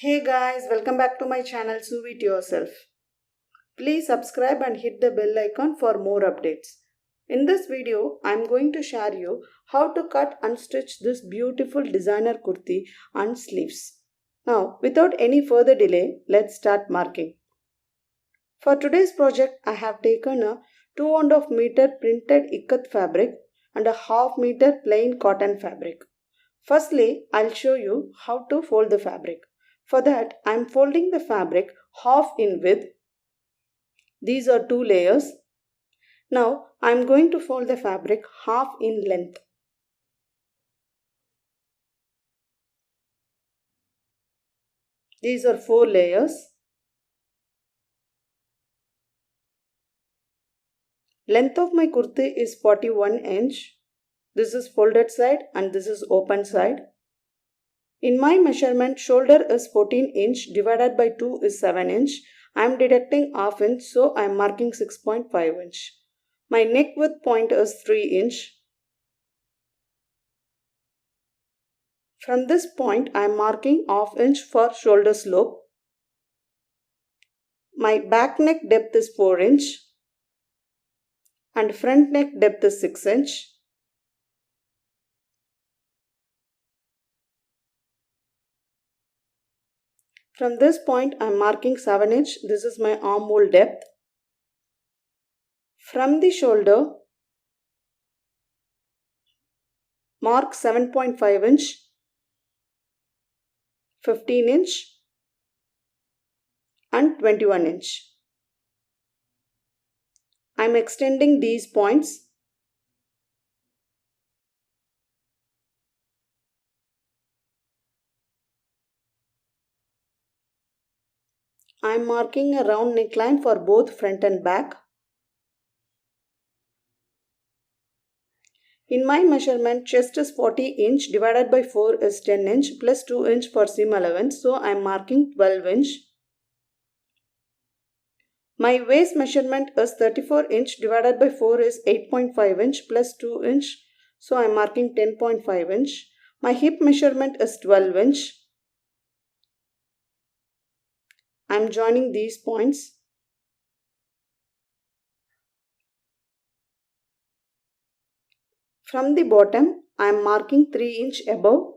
Hey guys, welcome back to my channel Sue It Yourself. Please subscribe and hit the bell icon for more updates. In this video, I am going to share you how to cut and stitch this beautiful designer kurti and sleeves. Now, without any further delay, let's start marking. For today's project, I have taken a 2.5 meter printed Ikkat fabric and a 1/2 meter plain cotton fabric. Firstly, I'll show you how to fold the fabric. For that, I am folding the fabric half in width. These are 2 layers. Now, I am going to fold the fabric half in length. These are 4 layers. Length of my kurti is 41 inch. This is folded side and this is open side. In my measurement, shoulder is 14 inch divided by 2 is 7 inch. I am deducting half inch, so I am marking 6.5 inch. My neck width point is 3 inch. From this point, I am marking half inch for shoulder slope. My back neck depth is 4 inch and front neck depth is 6 inch. From this point, I am marking 7 inch. This is my armhole depth. From the shoulder, mark 7.5 inch, 15 inch and 21 inch. I am extending these points. I am marking a round neckline for both front and back. In my measurement, chest is 40 inch divided by 4 is 10 inch plus 2 inch for seam allowance, so I am marking 12 inch. My waist measurement is 34 inch divided by 4 is 8.5 inch plus 2 inch, so I am marking 10.5 inch. My hip measurement is 12 inch. I am joining these points. From the bottom, I am marking 3 inch above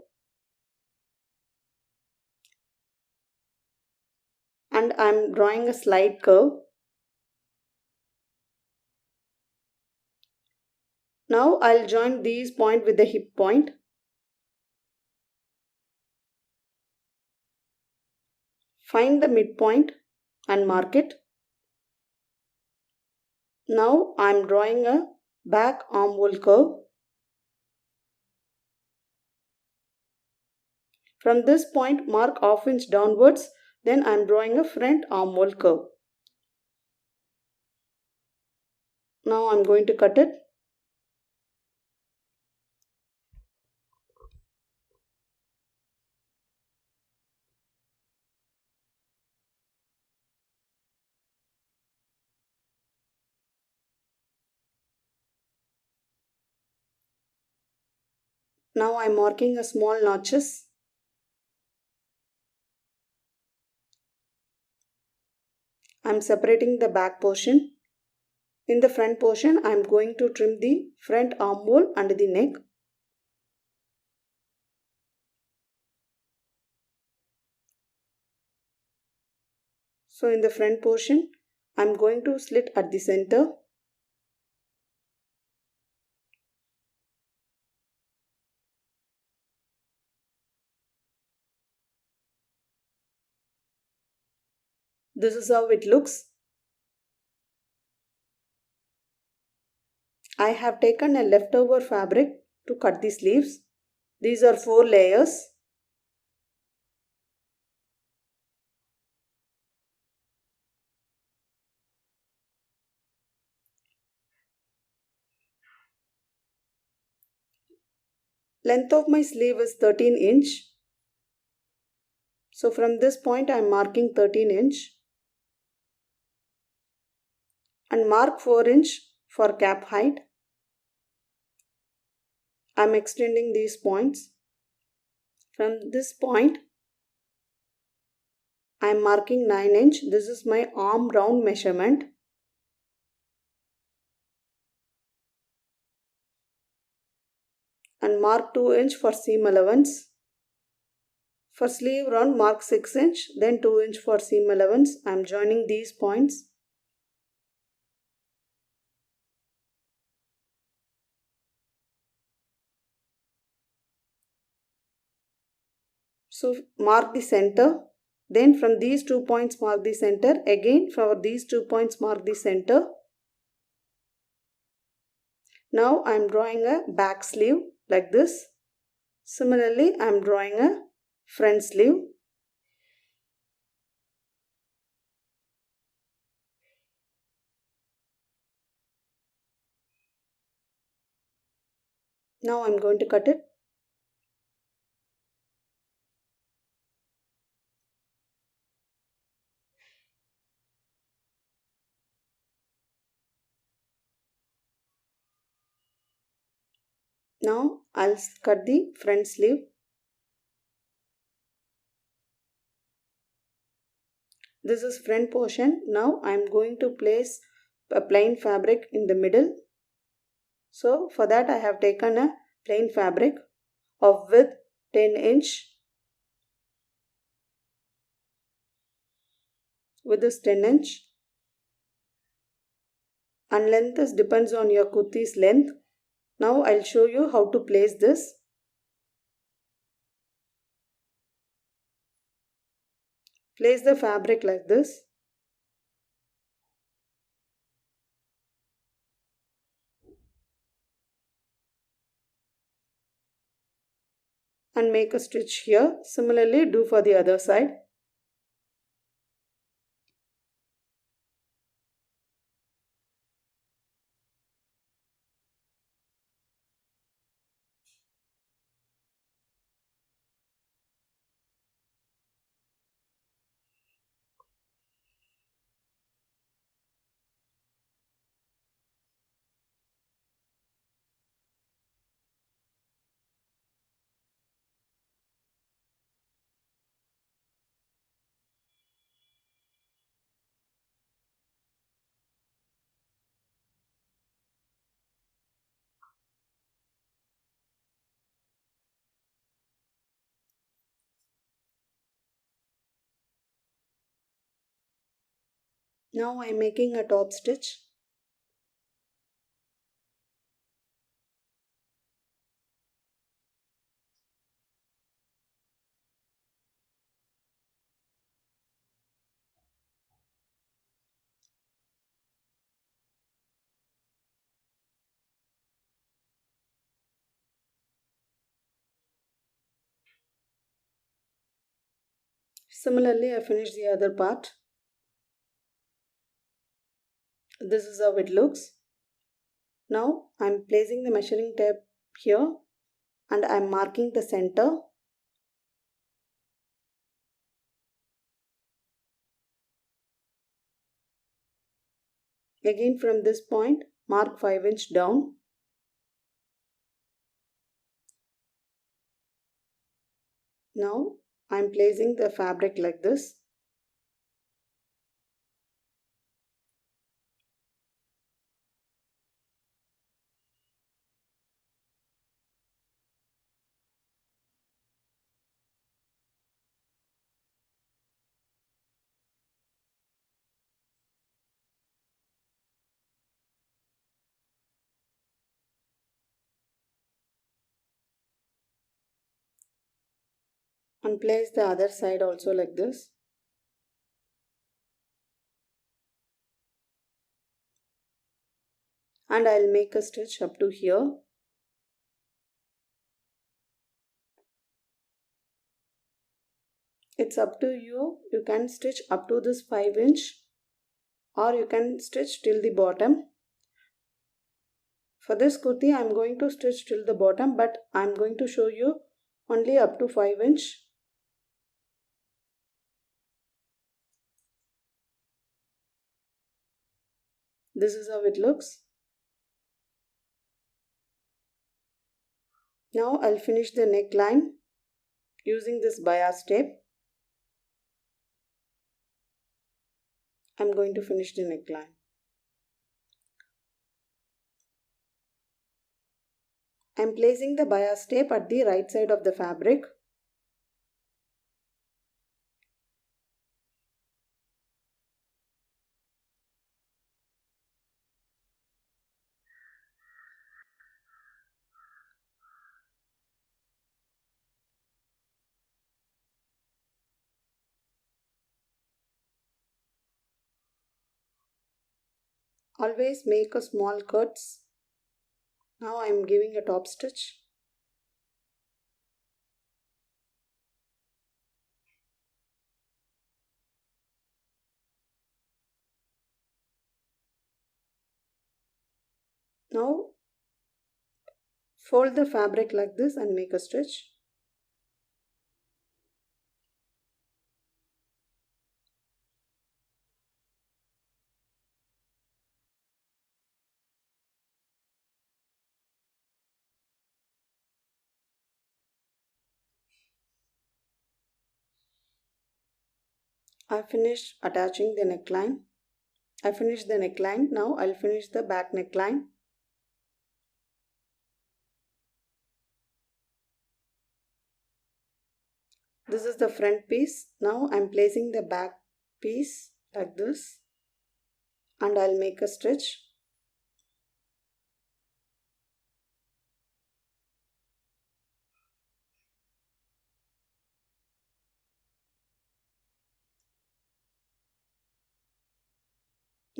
and I am drawing a slight curve. Now I'll join these points with the hip point. Find the midpoint and mark it. Now I am drawing a back armhole curve. From this point, mark half inch downwards. Then I am drawing a front armhole curve. Now I am going to cut it. Now I am marking a small notches. I am separating the back portion. In the front portion, I am going to trim the front armhole and the neck. So in the front portion, I am going to slit at the center. This is how it looks. I have taken a leftover fabric to cut the sleeves. These are 4 layers. Length of my sleeve is 13 inch. So from this point I am marking 13 inch. And mark 4 inch for cap height. I am extending these points. From this point, I am marking 9 inch. This is my arm round measurement. And mark 2 inch for seam allowance. For sleeve round, mark 6 inch, then 2 inch for seam allowance. I am joining these points. So mark the center. Then from these 2 points mark the center. Again for these 2 points mark the center. Now I am drawing a back sleeve like this. Similarly, I am drawing a front sleeve. Now I am going to cut it. Now I'll cut the front sleeve. This is front portion. Now I am going to place a plain fabric in the middle. So for that I have taken a plain fabric of width 10 inch. Width is 10 inch. And length is depends on your kurti's length. Now I'll show you how to place this. Place the fabric like this. And make a stitch here. Similarly do for the other side. Now I am making a top stitch. Similarly I finish the other part. This is how it looks. Now I am placing the measuring tape here and I am marking the center. Again from this point mark 5 inch down. Now I am placing the fabric like this. And place the other side also like this. And I'll make a stitch up to here. It's up to you. You can stitch up to this 5 inch or you can stitch till the bottom. For this kurti I am going to stitch till the bottom, but I am going to show you only up to 5 inch. This is how it looks. Now I'll finish the neckline using this bias tape. I'm going to finish the neckline. I'm placing the bias tape at the right side of the fabric. Always make a small cuts. Now I am giving a top stitch. Now fold the fabric like this and make a stitch. I finished attaching the neckline. I finished the neckline. Now I'll finish the back neckline. This is the front piece. Now I'm placing the back piece like this and I'll make a stitch.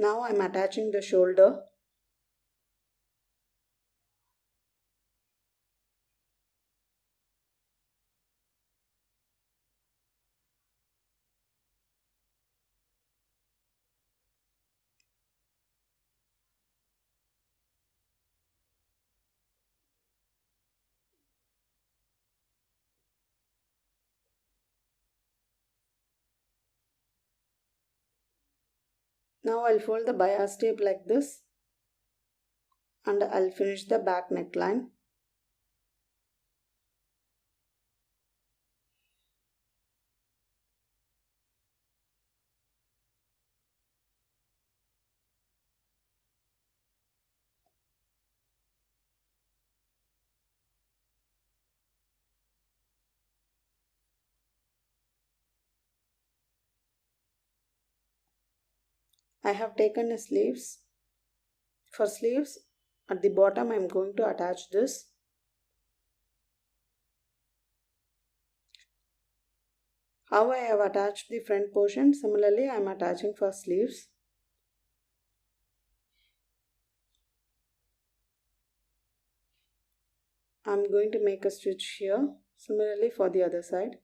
Now I'm attaching the shoulder. Now I'll fold the bias tape like this and I'll finish the back neckline. I have taken a sleeves. For sleeves, at the bottom I am going to attach this. How I have attached the front portion, similarly I am attaching for sleeves. I am going to make a stitch here, similarly for the other side.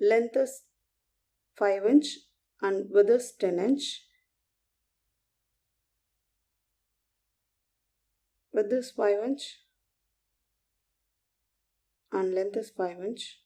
Length is 5 inch and width is 10 inch. Width is 5 inch and length is 5 inch.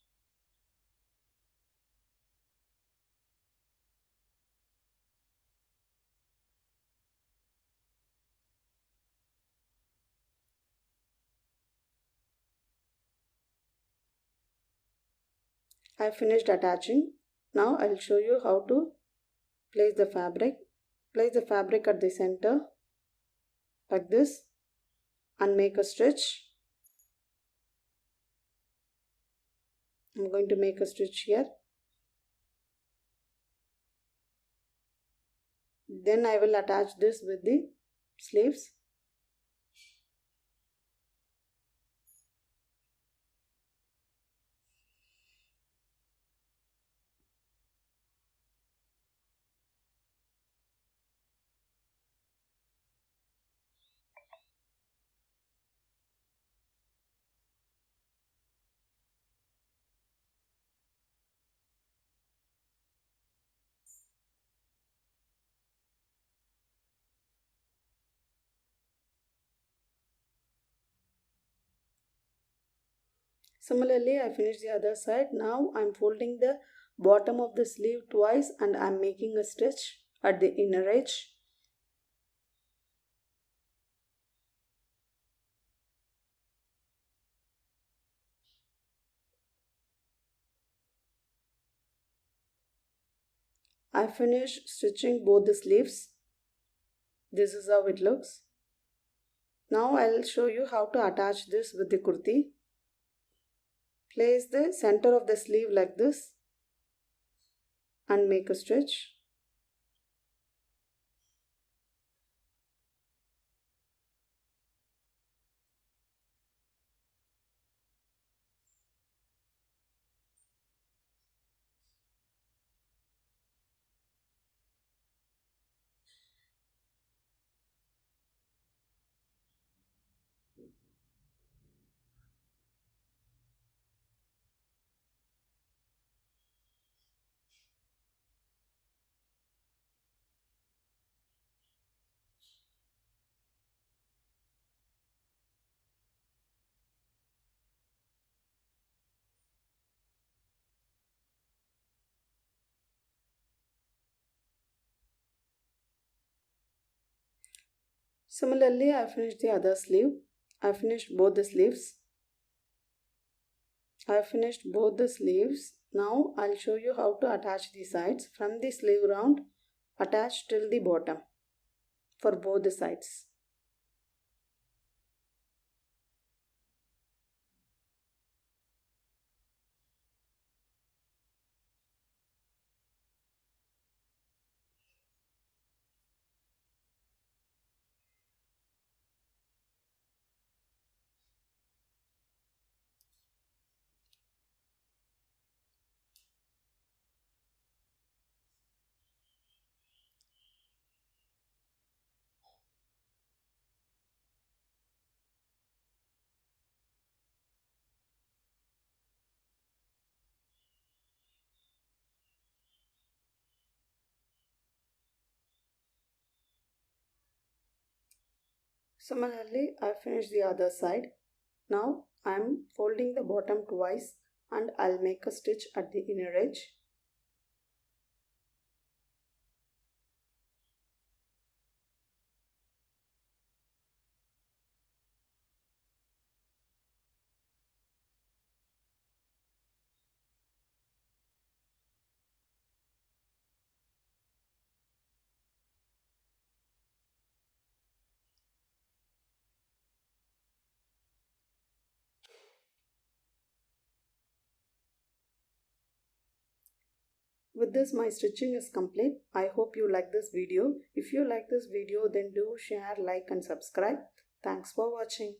I finished attaching. Now I'll show you how to place the fabric. Place the fabric at the center like this and make a stitch. I'm going to make a stitch here. Then I will attach this with the sleeves. Similarly, I finished the other side. Now I'm folding the bottom of the sleeve twice and I'm making a stitch at the inner edge. I finished stitching both the sleeves. This is how it looks. Now I'll show you how to attach this with the kurti. Place the center of the sleeve like this and make a stitch. Similarly, I finished the other sleeve. I finished both the sleeves. Now I'll show you how to attach the sides. From the sleeve round, attach till the bottom for both the sides. Similarly, I finished the other side. Now I am folding the bottom twice and I'll make a stitch at the inner edge. With this, my stitching is complete. I hope you like this video. If you like this video, then do share, like and subscribe. Thanks for watching.